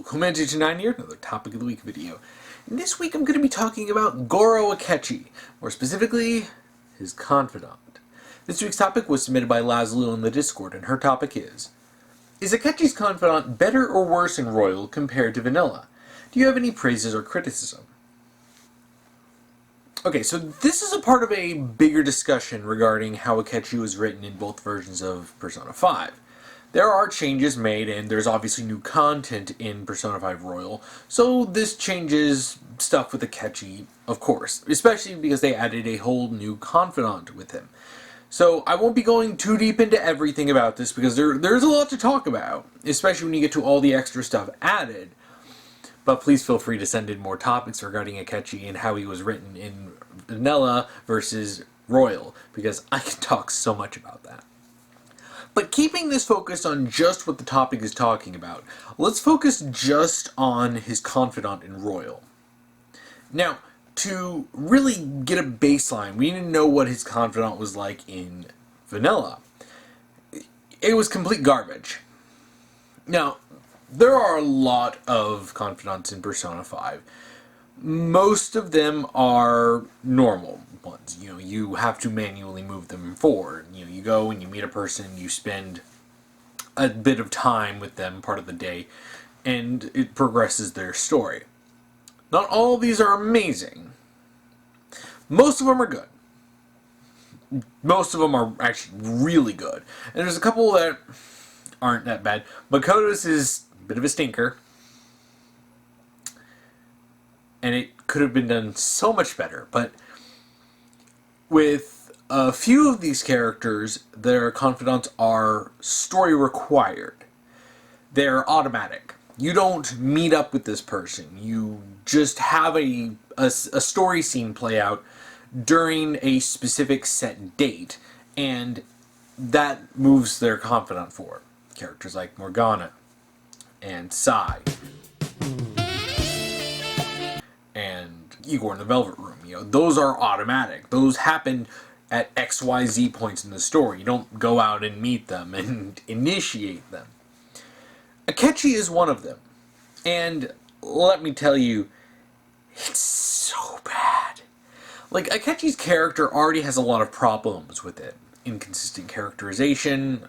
Clemente to 9 here, another Topic of the Week video. And this week I'm going to be talking about Goro Akechi, more specifically, his Confidant. This week's topic was submitted by Lazlo in the Discord, and her topic is Akechi's Confidant better or worse in Royal compared to Vanilla? Do you have any praises or criticism? Okay, so this is a part of a bigger discussion regarding how Akechi was written in both versions of Persona 5. There are changes made, and there's obviously new content in Persona 5 Royal, so this changes stuff with Akechi, of course, especially because they added a whole new Confidant with him. So I won't be going too deep into everything about this, because there's a lot to talk about, especially when you get to all the extra stuff added. But please feel free to send in more topics regarding Akechi and how he was written in Vanilla versus Royal, because I can talk so much about that. But keeping this focused on just what the topic is talking about, let's focus just on his Confidant in Royal. Now, to really get a baseline, we need to know what his Confidant was like in Vanilla. It was complete garbage. Now, there are a lot of Confidants in Persona 5. Most of them are normal ones. You know, you have to manually move them forward. You know, you go and you meet a person, you spend a bit of time with them, part of the day, and it progresses their story. Not all of these are amazing. Most of them are good. Most of them are actually really good. And there's a couple that aren't that bad. Makoto's is a bit of a stinker. And it could have been done so much better, but with a few of these characters, their Confidants are story required. They're automatic. You don't meet up with this person. You just have a story scene play out during a specific set date, and that moves their Confidant forward. Characters like Morgana and Sai and Igor in the Velvet Room. You know, those are automatic. Those happen at XYZ points in the story. You don't go out and meet them and initiate them. Akechi is one of them. And let me tell you, it's so bad. Like, Akechi's character already has a lot of problems with it. Inconsistent characterization.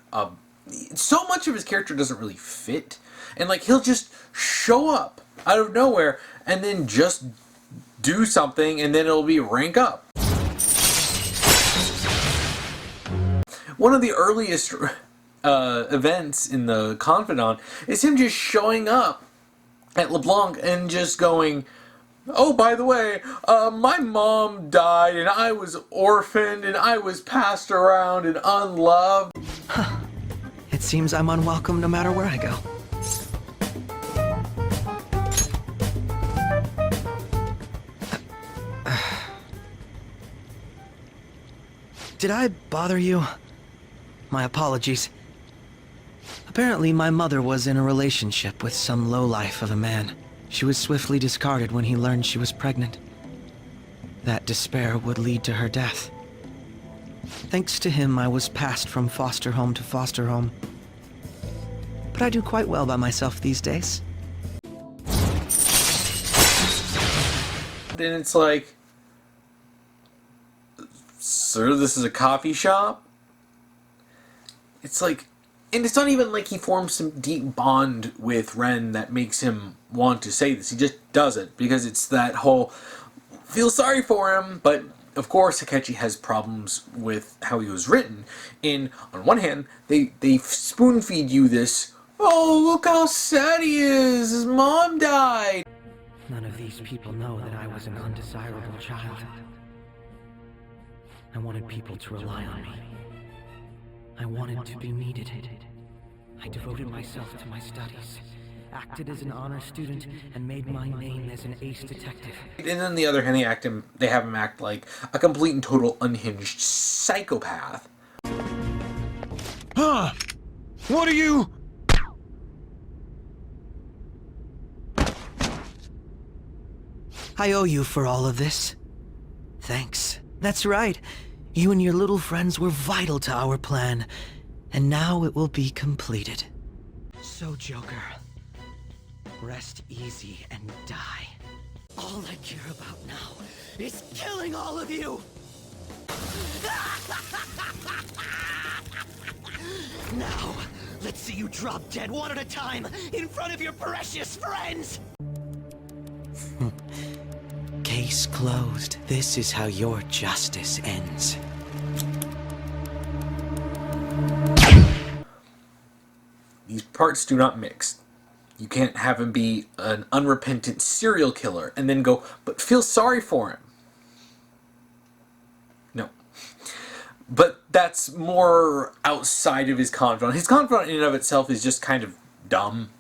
So much of his character doesn't really fit. And, like, he'll just show up out of nowhere and then just do something, and then it'll be rank up. One of the earliest events in the Confidant is him just showing up at LeBlanc and just going, "Oh, by the way, my mom died, and I was orphaned, and I was passed around and unloved." Huh. It seems I'm unwelcome no matter where I go. Did I bother you? My apologies. Apparently, my mother was in a relationship with some lowlife of a man. She was swiftly discarded when he learned she was pregnant. That despair would lead to her death. Thanks to him, I was passed from foster home to foster home. But I do quite well by myself these days. And it's like, "Sir, this is a coffee shop?" It's like, and it's not even like he forms some deep bond with Ren that makes him want to say this. He just does it because it's that whole feel sorry for him. But of course, Akechi has problems with how he was written. On one hand, they spoon feed you this, "Oh, look how sad he is. His mom died." None of these people know that I was an undesirable child. I wanted people to rely on me. I wanted to be needed. I devoted myself to my studies, acted as an honor student, and made my name as an ace detective. And on the other hand, they have him act like a complete and total unhinged psychopath. Huh? What are you? I owe you for all of this. Thanks. That's right. You and your little friends were vital to our plan, and now it will be completed. So, Joker, Rest easy and die. All I care about now is killing all of you! Now, let's see you drop dead one at a time in front of your precious friends! Case closed. This is how your justice ends. These parts do not mix. You can't have him be an unrepentant serial killer and then go, but feel sorry for him. No. But that's more outside of his confidant. His confidant in and of itself is just kind of dumb.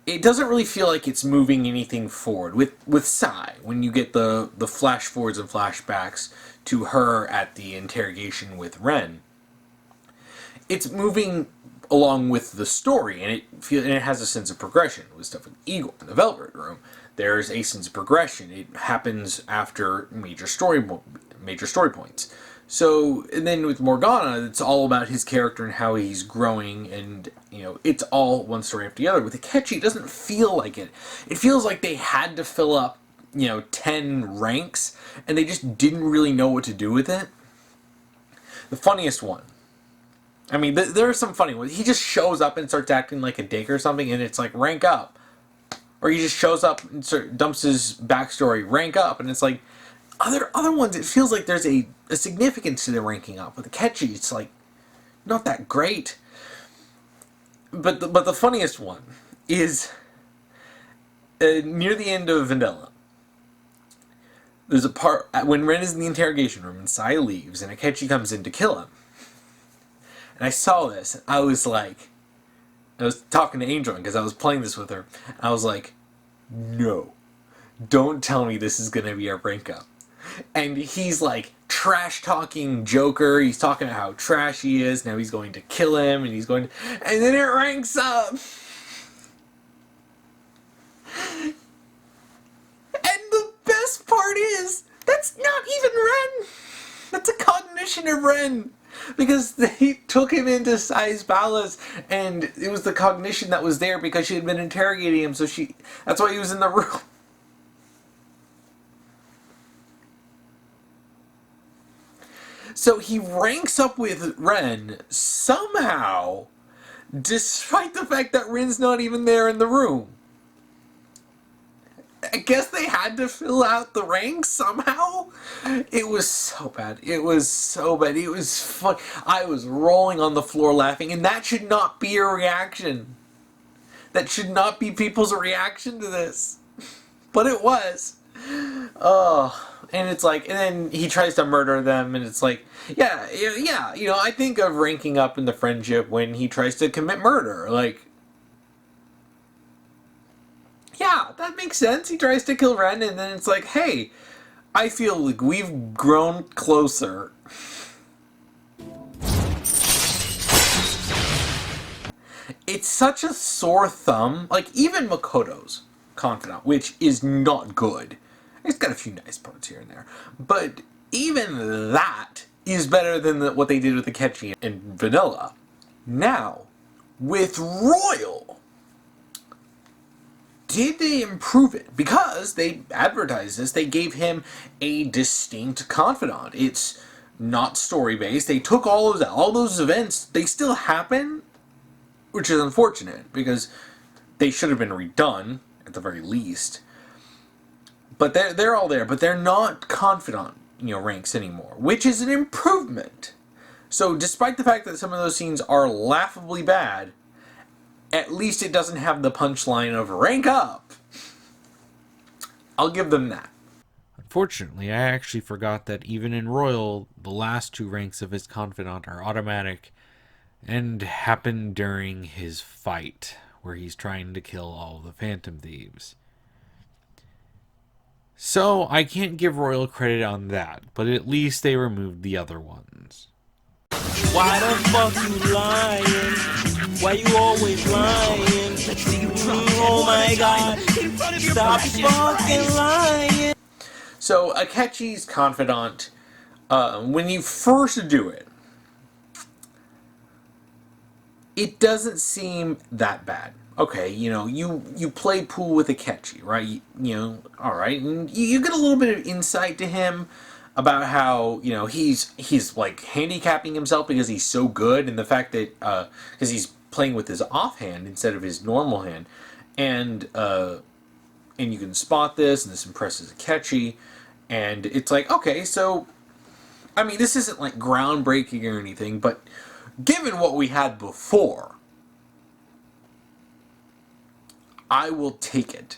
It doesn't really feel like it's moving anything forward. With Sai, when you get the flash forwards and flashbacks to her at the interrogation with Ren, it's moving along with the story, and it has a sense of progression. With stuff with Eagle in the Velvet Room, there's a sense of progression. It happens after major story points. So, and then with Morgana, it's all about his character and how he's growing, and, you know, it's all one story after the other. With Akechi, it doesn't feel like it. It feels like they had to fill up, 10 ranks, and they just didn't really know what to do with it. The funniest one. I mean, there are some funny ones. He just shows up and starts acting like a dick or something, and it's like, rank up. Or he just shows up and dumps his backstory, rank up, and it's like, other ones, it feels like there's a significance to the ranking up. With Akechi, it's like, not that great. But the funniest one is near the end of Vanilla. There's a part when Ren is in the interrogation room and Sai leaves and Akechi comes in to kill him. And I saw this, and I was talking to Angel because I was playing this with her. And I was like, no, don't tell me this is going to be our rank up. And he's like trash talking Joker. He's talking about how trash he is. Now he's going to kill him, and and then it ranks up. And the best part is, that's not even Ren. That's a cognition of Ren. Because they took him into Sai's palace, and it was the cognition that was there because she had been interrogating him, so that's why he was in the room. So he ranks up with Ren somehow, despite the fact that Ren's not even there in the room. I guess they had to fill out the ranks somehow. It was so bad. It was so bad. It was fun. I was rolling on the floor laughing, and that should not be a reaction. That should not be people's reaction to this. But it was. Oh, and it's like, and then he tries to murder them, and it's like, yeah, I think of ranking up in the friendship when he tries to commit murder, like, yeah, that makes sense. He tries to kill Ren, and then it's like, hey, I feel like we've grown closer. It's such a sore thumb. Like, even Makoto's Confidant, which is not good. It's got a few nice parts here and there. But even that is better than what they did with Akechi and Vanilla. Now, with Royal, did they improve it? Because they advertised this, they gave him a distinct confidant. It's not story-based. They took all those events, they still happen, which is unfortunate, because they should have been redone, at the very least. But they're all there, but they're not confidant, ranks anymore, which is an improvement. So despite the fact that some of those scenes are laughably bad, at least it doesn't have the punchline of rank up. I'll give them that. Unfortunately, I actually forgot that even in Royal, the last 2 ranks of his confidant are automatic and happen during his fight, where he's trying to kill all the Phantom Thieves. So, I can't give Royal credit on that, but at least they removed the other ones. Why the fuck you lying? Why you always lying? Oh my god, stop fucking lying! So, Akechi's confidant, when you first do it, it doesn't seem that bad. okay, you play pool with Akechi, right? All right, and you get a little bit of insight to him about how he's like handicapping himself because he's so good, and the fact that because he's playing with his offhand instead of his normal hand, and you can spot this, and this impresses Akechi, and it's like, okay, so I mean, this isn't like groundbreaking or anything, but given what we had before, I will take it.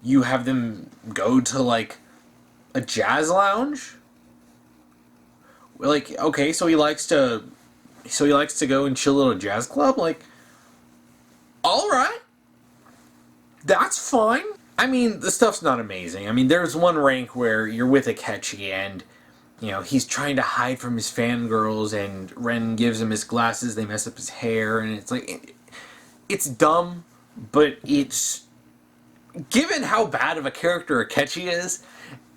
You have them go to like a jazz lounge? Like, okay, so he likes to go and chill at a jazz club? Like, alright. That's fine. I mean, the stuff's not amazing. I mean, there's one rank where you're with Akechi and he's trying to hide from his fangirls, and Ren gives him his glasses, they mess up his hair, and it's like, it's dumb, but it's, given how bad of a character Akechi is,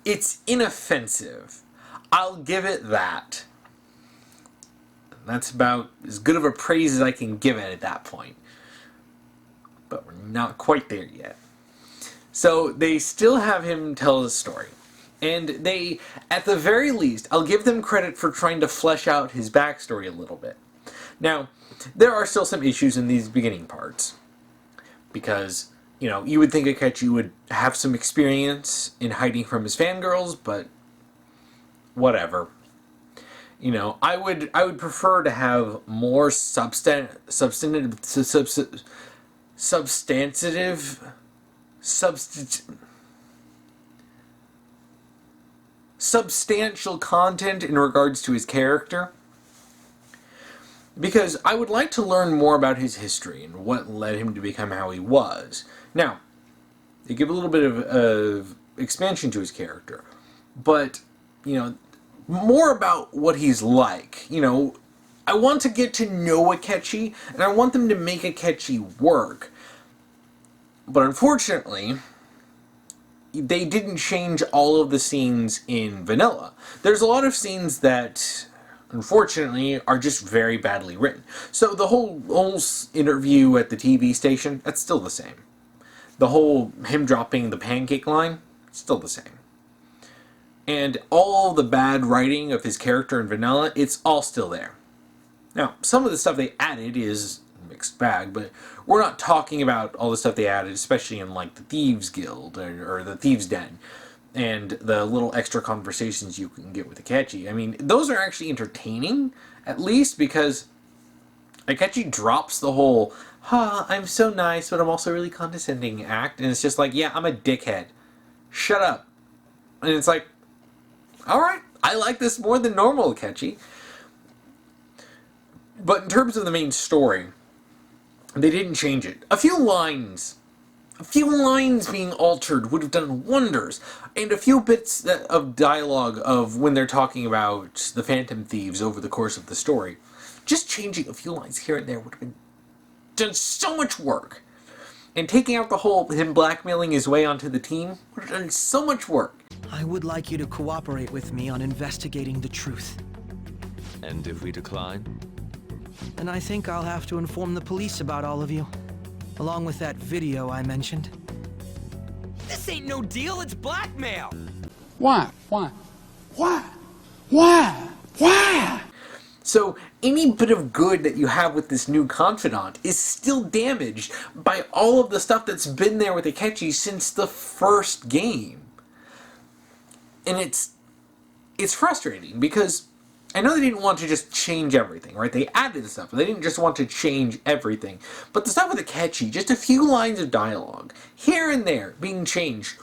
it's inoffensive. I'll give it that. That's about as good of a praise as I can give it at that point. But we're not quite there yet. So they still have him tell his story. And they, at the very least, I'll give them credit for trying to flesh out his backstory a little bit. Now, there are still some issues in these beginning parts. Because, you would think Akechi would have some experience in hiding from his fangirls, but whatever. I would prefer to have more substantial content in regards to his character. Because I would like to learn more about his history and what led him to become how he was. Now, they give a little bit of expansion to his character, but, more about what he's like. I want to get to know Akechi, and I want them to make Akechi work. But unfortunately, they didn't change all of the scenes in vanilla. There's a lot of scenes that, unfortunately, are just very badly written. So the whole interview at the TV station, that's still the same. The whole him dropping the pancake line, still the same. And all the bad writing of his character in vanilla, it's all still there. Now, some of the stuff they added is a mixed bag, but we're not talking about all the stuff they added, especially in like the Thieves Guild or the Thieves Den, and the little extra conversations you can get with Akechi. I mean, those are actually entertaining, at least, because Akechi drops the whole, I'm so nice, but I'm also really condescending act, and it's just like, yeah, I'm a dickhead. Shut up. And it's like, alright, I like this more than normal, Akechi. But in terms of the main story, they didn't change it. A few lines being altered would have done wonders. And a few bits of dialogue of when they're talking about the Phantom Thieves over the course of the story. Just changing a few lines here and there would have been done so much work. And taking out the whole him blackmailing his way onto the team would have done so much work. I would like you to cooperate with me on investigating the truth. And if we decline? And I think I'll have to inform the police about all of you. Along with that video I mentioned. This ain't no deal, it's blackmail! Why? Why? Why? Why? Why? So any bit of good that you have with this new Confidant is still damaged by all of the stuff that's been there with Akechi since the first game. And it's frustrating because I know they didn't want to just change everything, right? They added stuff, but they didn't just want to change everything. But the stuff with Akechi, just a few lines of dialogue, here and there, being changed,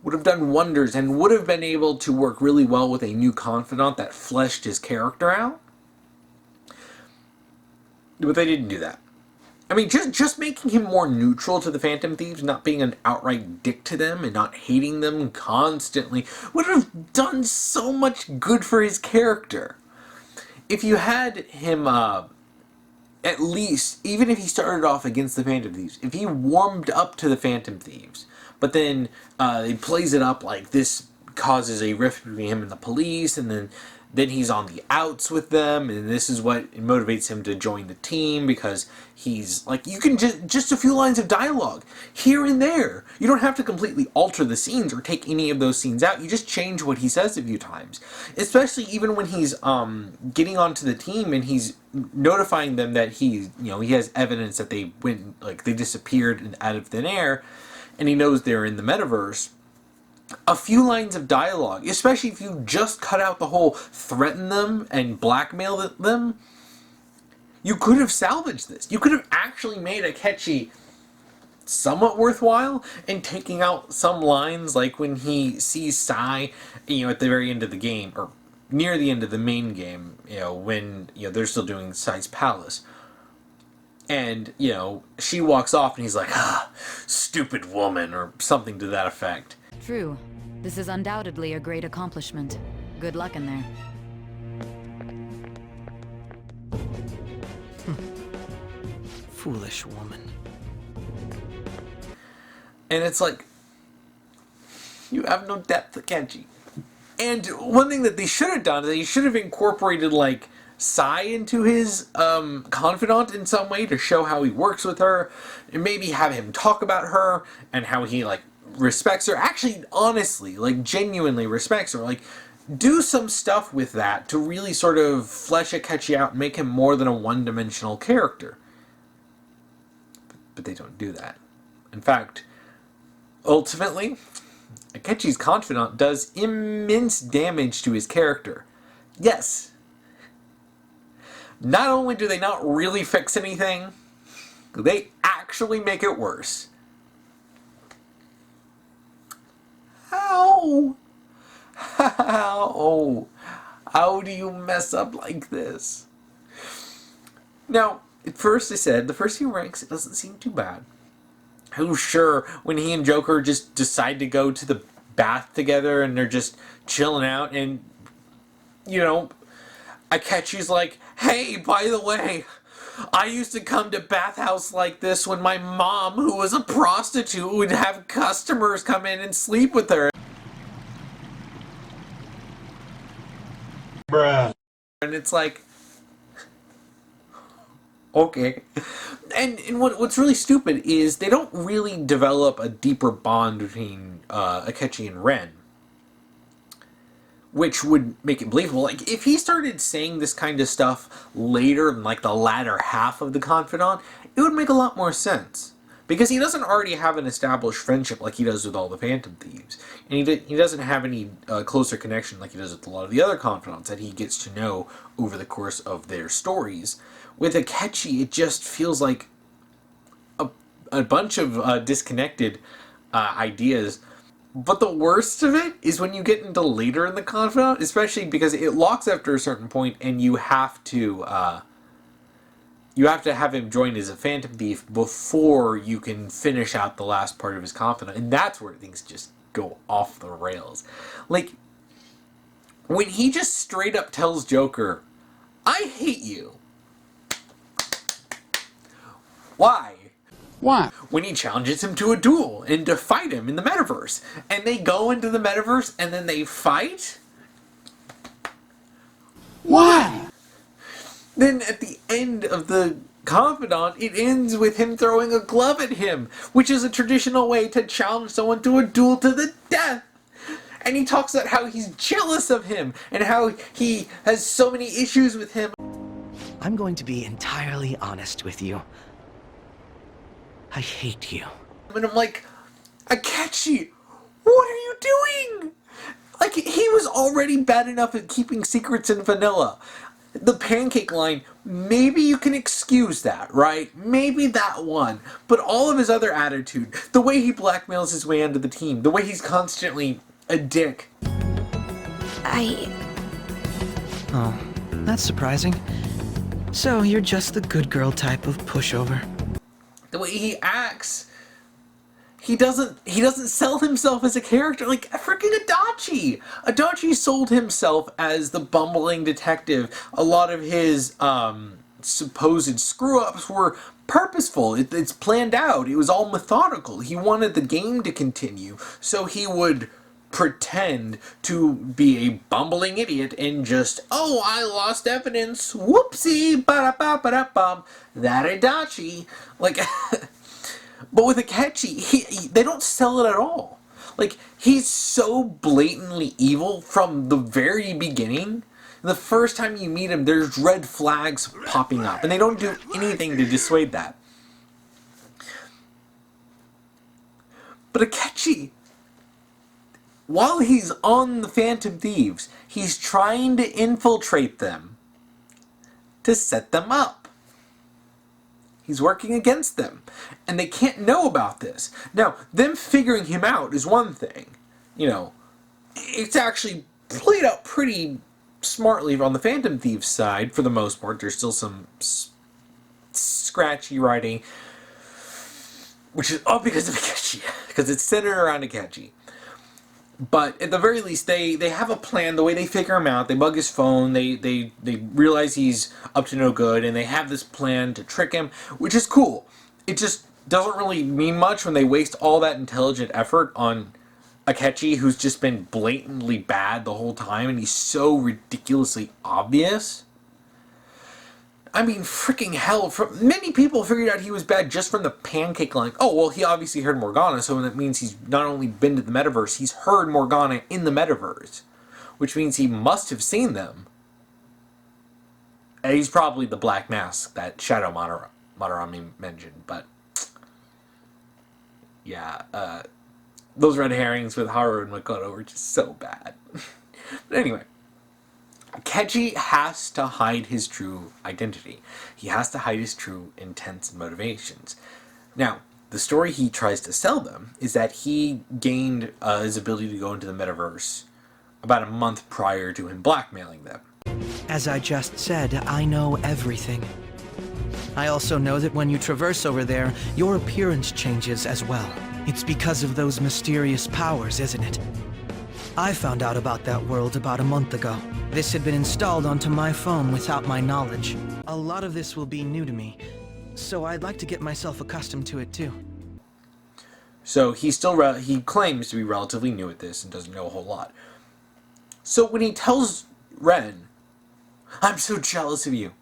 would have done wonders and would have been able to work really well with a new Confidant that fleshed his character out. But they didn't do that. I mean, just making him more neutral to the Phantom Thieves, not being an outright dick to them and not hating them constantly, would have done so much good for his character. If you had him, at least, even if he started off against the Phantom Thieves, if he warmed up to the Phantom Thieves, but then he plays it up like this causes a rift between him and the police, and then then he's on the outs with them, and this is what motivates him to join the team, because he's like, you can just a few lines of dialogue here and there. You don't have to completely alter the scenes or take any of those scenes out. You just change what he says a few times, especially even when he's getting onto the team and he's notifying them that he has evidence that they went, like, they disappeared out of thin air, and he knows they're in the metaverse. A few lines of dialogue, especially if you just cut out the whole threaten them and blackmail them, you could have salvaged this. You could have actually made Akechi somewhat worthwhile, and taking out some lines like when he sees Sai, at the very end of the game, or near the end of the main game, when they're still doing Sai's palace. And, she walks off and he's like, stupid woman, or something to that effect. True. This is undoubtedly a great accomplishment. Good luck in there. Foolish woman. And it's like, you have no depth, Akechi. And one thing that they should have done is they should have incorporated, like, Sai into his confidant in some way to show how he works with her, and maybe have him talk about her and how he, like, respects her. Actually, honestly, like, genuinely respects her. Like, do some stuff with that to really sort of flesh Akechi out and make him more than a one-dimensional character. But they don't do that. In fact, ultimately, Akechi's confidant does immense damage to his character. Yes. Not only do they not really fix anything, they actually make it worse. How? How do you mess up like this? Now, at first I said, the first few ranks, it doesn't seem too bad. Who's sure when he and Joker just decide to go to the bath together and they're just chilling out, and, Akechi's like, hey, by the way, I used to come to bathhouse like this when my mom, who was a prostitute, would have customers come in and sleep with her. Bruh. And it's like, okay. And what's really stupid is they don't really develop a deeper bond between Akechi and Ren, which would make it believable. Like, if he started saying this kind of stuff later in, like, the latter half of the Confidant, it would make a lot more sense. Because he doesn't already have an established friendship like he does with all the Phantom Thieves. And he doesn't have any closer connection like he does with a lot of the other Confidants that he gets to know over the course of their stories. With Akechi, it just feels like a bunch of disconnected ideas. But the worst of it is when you get into later in the Confidant, especially because it locks after a certain point, and you have to have him join as a Phantom Thief before you can finish out the last part of his Confidant, and that's where things just go off the rails. Like, when he just straight up tells Joker, I hate you. Why? Why? When he challenges him to a duel and to fight him in the metaverse. And they go into the metaverse and then they fight? Why? Then at the end of the Confidant, it ends with him throwing a glove at him, which is a traditional way to challenge someone to a duel to the death. And he talks about how he's jealous of him and how he has so many issues with him. I'm going to be entirely honest with you. I hate you. And I'm like, Akechi, what are you doing? Like, he was already bad enough at keeping secrets in vanilla. The pancake line, maybe you can excuse that, right? Maybe that one. But all of his other attitude, the way he blackmails his way into the team, the way he's constantly a dick. Oh, that's surprising. So, you're just the good girl type of pushover. The way he acts, he doesn't sell himself as a character like freaking Adachi. Adachi sold himself as the bumbling detective. A lot of his supposed screw-ups were purposeful. It's planned out. It was all methodical. He wanted the game to continue, so he would pretend to be a bumbling idiot and just, oh, I lost evidence, whoopsie, ba-da-ba-ba-da-bum, that Adachi. Like, but with Akechi, they don't sell it at all. Like, he's so blatantly evil from the very beginning. The first time you meet him, there's red flags popping up, and they don't do anything to dissuade that. But Akechi, while he's on the Phantom Thieves, he's trying to infiltrate them to set them up. He's working against them, and they can't know about this. Now, them figuring him out is one thing. You know, it's actually played out pretty smartly on the Phantom Thieves side, for the most part. There's still some scratchy writing, which is all because of Akechi, because it's centered around Akechi. But at the very least, they have a plan. The way they figure him out, they bug his phone, they realize he's up to no good, and they have this plan to trick him, which is cool. It just doesn't really mean much when they waste all that intelligent effort on Akechi, who's just been blatantly bad the whole time, and he's so ridiculously obvious. I mean, freaking hell, many people figured out he was bad just from the pancake line. Oh, well, he obviously heard Morgana, so that means he's not only been to the metaverse, he's heard Morgana in the metaverse, which means he must have seen them. And he's probably the Black Mask that Shadow Madarami mentioned, but yeah, those red herrings with Haru and Makoto were just so bad. But anyway, Akechi has to hide his true identity. He has to hide his true intents and motivations. Now, the story he tries to sell them is that he gained his ability to go into the metaverse about a month prior to him blackmailing them. As I just said, I know everything. I also know that when you traverse over there, your appearance changes as well. It's because of those mysterious powers, isn't it? I found out about that world about a month ago. This had been installed onto my phone without my knowledge. A lot of this will be new to me, so I'd like to get myself accustomed to it too. So he claims to be relatively new at this and doesn't know a whole lot. So when he tells Ren, I'm so jealous of you.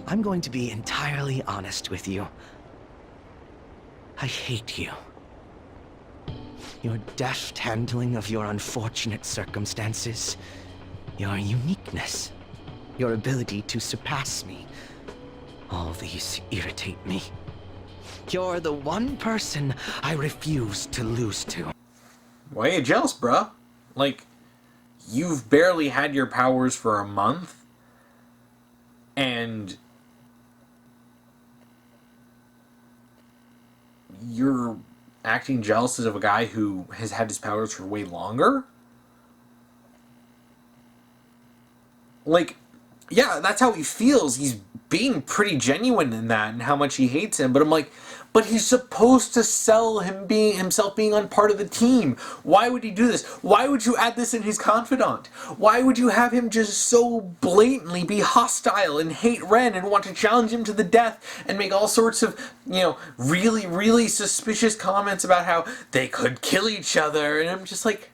I'm going to be entirely honest with you. I hate you. Your deft handling of your unfortunate circumstances, your uniqueness, your ability to surpass me, all these irritate me. You're the one person I refuse to lose to. Why are you jealous, bruh? Like, you've barely had your powers for a month, and you're acting jealous of a guy who has had his powers for way longer? Like, yeah, that's how he feels. He's being pretty genuine in that and how much he hates him. But I'm like, but he's supposed to sell himself being on part of the team. Why would he do this? Why would you add this in his confidant? Why would you have him just so blatantly be hostile and hate Ren and want to challenge him to the death and make all sorts of, really, really suspicious comments about how they could kill each other? And I'm just like,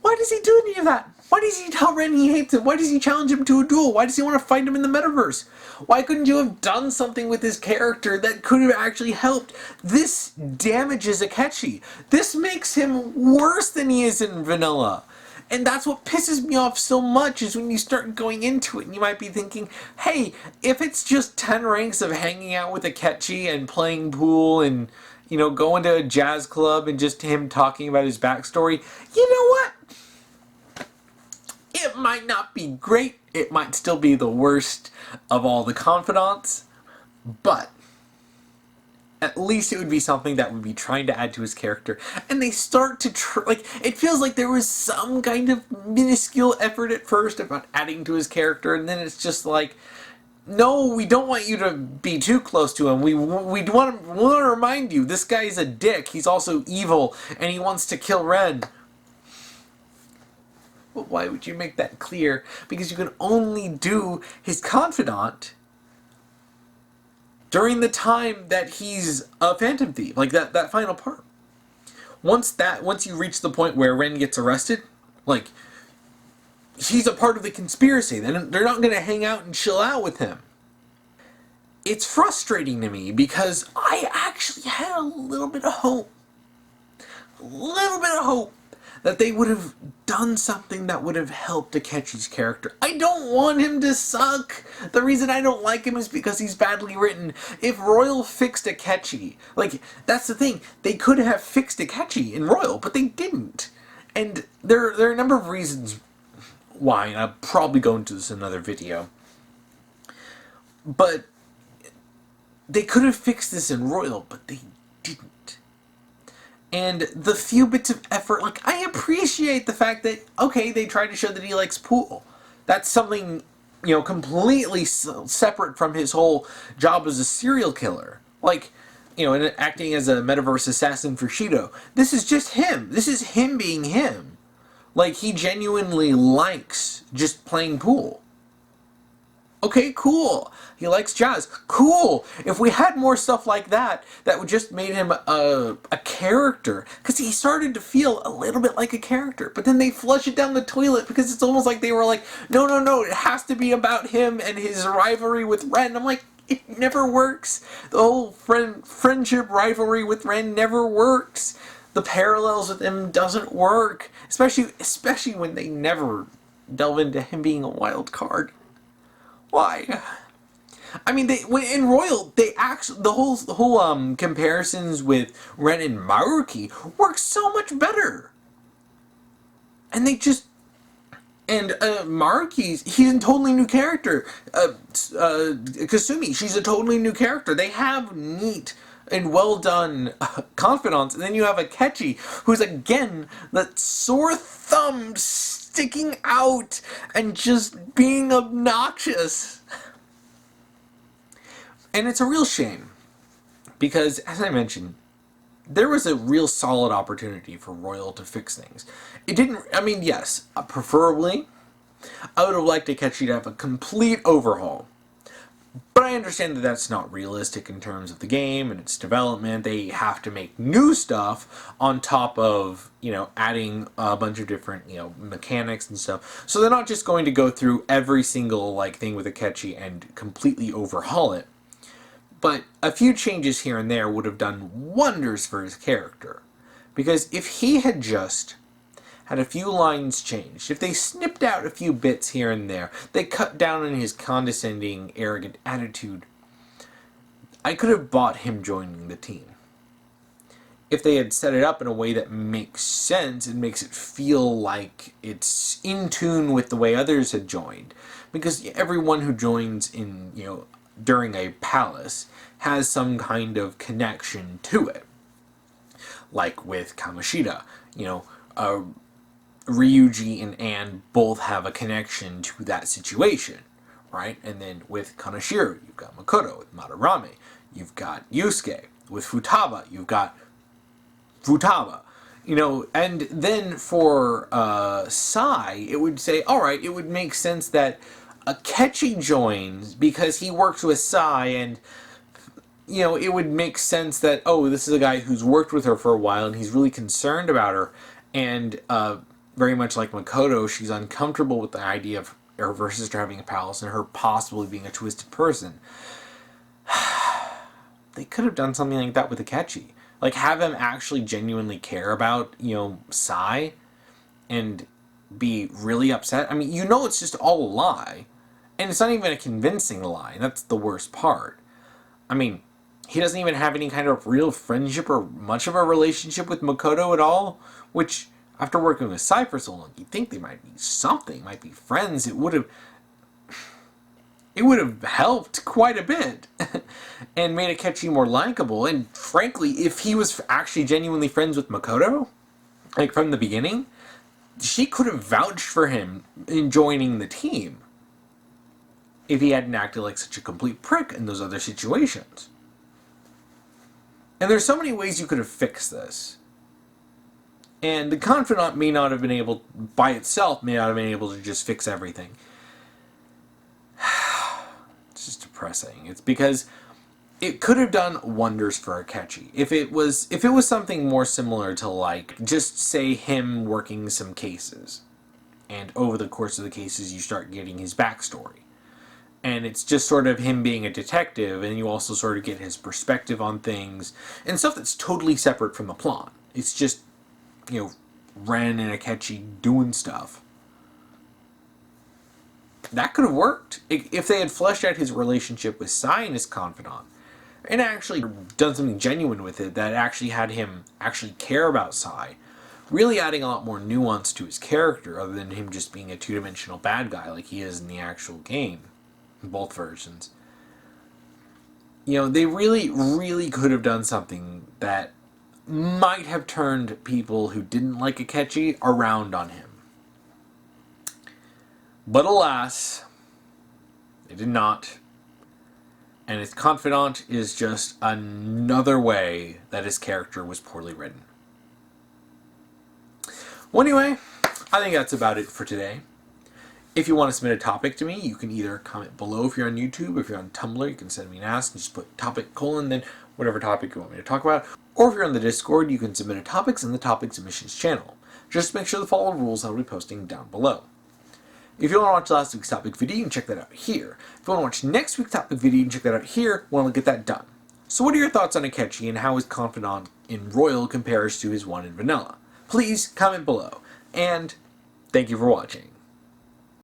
why does he do any of that? Why does he tell Ren he hates him? Why does he challenge him to a duel? Why does he want to fight him in the metaverse? Why couldn't you have done something with his character that could have actually helped? This damages Akechi. This makes him worse than he is in vanilla. And that's what pisses me off so much, is when you start going into it and you might be thinking, hey, if it's just 10 ranks of hanging out with Akechi and playing pool and, going to a jazz club and just him talking about his backstory, you know what? It might not be great. It might still be the worst of all the confidants, but at least it would be something that would be trying to add to his character. And they start to it feels like there was some kind of minuscule effort at first about adding to his character, and then it's just like, no, we don't want you to be too close to him. We want to remind you, this guy's a dick. He's also evil, and he wants to kill Ren. But why would you make that clear? Because you can only do his confidant during the time that he's a Phantom Thief. Like that final part. once you reach the point where Ren gets arrested, like, he's a part of the conspiracy. Then they're not going to hang out and chill out with him. It's frustrating to me because I actually had a little bit of hope. That they would have done something that would have helped Akechi's character. I don't want him to suck. The reason I don't like him is because he's badly written. If Royal fixed Akechi, like, that's the thing. They could have fixed Akechi in Royal, but they didn't. And there are a number of reasons why, and I'll probably go into this in another video. But they could have fixed this in Royal, but they didn't. And the few bits of effort, like, I appreciate the fact that, okay, they tried to show that he likes pool. That's something, you know, completely separate from his whole job as a serial killer. Like, you know, and acting as a metaverse assassin for Shido. This is just him. This is him being him. Like, he genuinely likes just playing pool. Okay, cool. He likes jazz. Cool. If we had more stuff like that, that would just made him a character. Because he started to feel a little bit like a character. But then they flush it down the toilet because it's almost like they were like, no, it has to be about him and his rivalry with Ren. I'm like, it never works. The whole friendship rivalry with Ren never works. The parallels with him doesn't work. Especially when they never delve into him being a wild card. Why? I mean, in Royal, they actually the whole comparisons with Ren and Maruki work so much better, and they just Maruki's he's a totally new character. Kasumi, she's a totally new character. They have neat and well done confidants, and then you have Akechi, who's again that sore thumb sticking out and just being obnoxious. And it's a real shame because, as I mentioned, there was a real solid opportunity for Royal to fix things. It didn't, I mean, yes, preferably I would have liked Akechi to have a complete overhaul. But I understand that that's not realistic in terms of the game and its development. They have to make new stuff on top of, you know, adding a bunch of different, you know, mechanics and stuff. So they're not just going to go through every single, like, thing with Akechi and completely overhaul it. But a few changes here and there would have done wonders for his character. Because if he had just had a few lines changed, if they snipped out a few bits here and there, they cut down on his condescending, arrogant attitude, I could have bought him joining the team. If they had set it up in a way that makes sense and makes it feel like it's in tune with the way others had joined. Because everyone who joins in, you know, during a palace has some kind of connection to it. Like with Kamoshida, you know, Ryuji and Anne both have a connection to that situation, right? And then with Kanashiro, you've got Makoto. With Madarame, you've got Yusuke. With Futaba, you've got Futaba. You know, and then for Sai, it would say, alright, it would make sense that Akechi joins because he works with Sai, and, you know, it would make sense that, oh, this is a guy who's worked with her for a while and he's really concerned about her, and very much like Makoto, she's uncomfortable with the idea of her sister having a palace and her possibly being a twisted person. They could have done something like that with Akechi. Like, have him actually genuinely care about, you know, Sai and be really upset. I mean, you know it's just all a lie. And it's not even a convincing lie. That's the worst part. I mean, he doesn't even have any kind of real friendship or much of a relationship with Makoto at all, which, after working with Sai for so long, you'd think they might be something, might be friends. It would have helped quite a bit and made Akechi more likable. And frankly, if he was actually genuinely friends with Makoto, like from the beginning, she could have vouched for him in joining the team if he hadn't acted like such a complete prick in those other situations. And there's so many ways you could have fixed this. And the Confidant may not have been able, by itself, may not have been able to just fix everything. It's just depressing. It's because it could have done wonders for Akechi if it was something more similar to, like, just say him working some cases, and over the course of the cases you start getting his backstory, and it's just sort of him being a detective, and you also sort of get his perspective on things and stuff that's totally separate from the plot. It's just, you know, Ren and Akechi doing stuff. That could have worked if they had fleshed out his relationship with Sai and his confidant, and actually done something genuine with it that actually had him actually care about Sai, really adding a lot more nuance to his character other than him just being a two-dimensional bad guy like he is in the actual game, in both versions. You know, they really could have done something that might have turned people who didn't like Akechi around on him. But alas, they did not. And his confidant is just another way that his character was poorly written. Well, anyway, I think that's about it for today. If you want to submit a topic to me, you can either comment below if you're on YouTube. If you're on Tumblr, you can send me an ask and just put topic : then whatever topic you want me to talk about. Or if you're on the Discord, you can submit a topics in the topic submissions channel. Just make sure to follow the rules I'll be posting down below. If you want to watch last week's topic video, you can check that out here. If you want to watch next week's topic video, you can check that out here when I'll get that done. So what are your thoughts on Akechi and how his confidant in Royal compares to his one in Vanilla? Please comment below. And thank you for watching.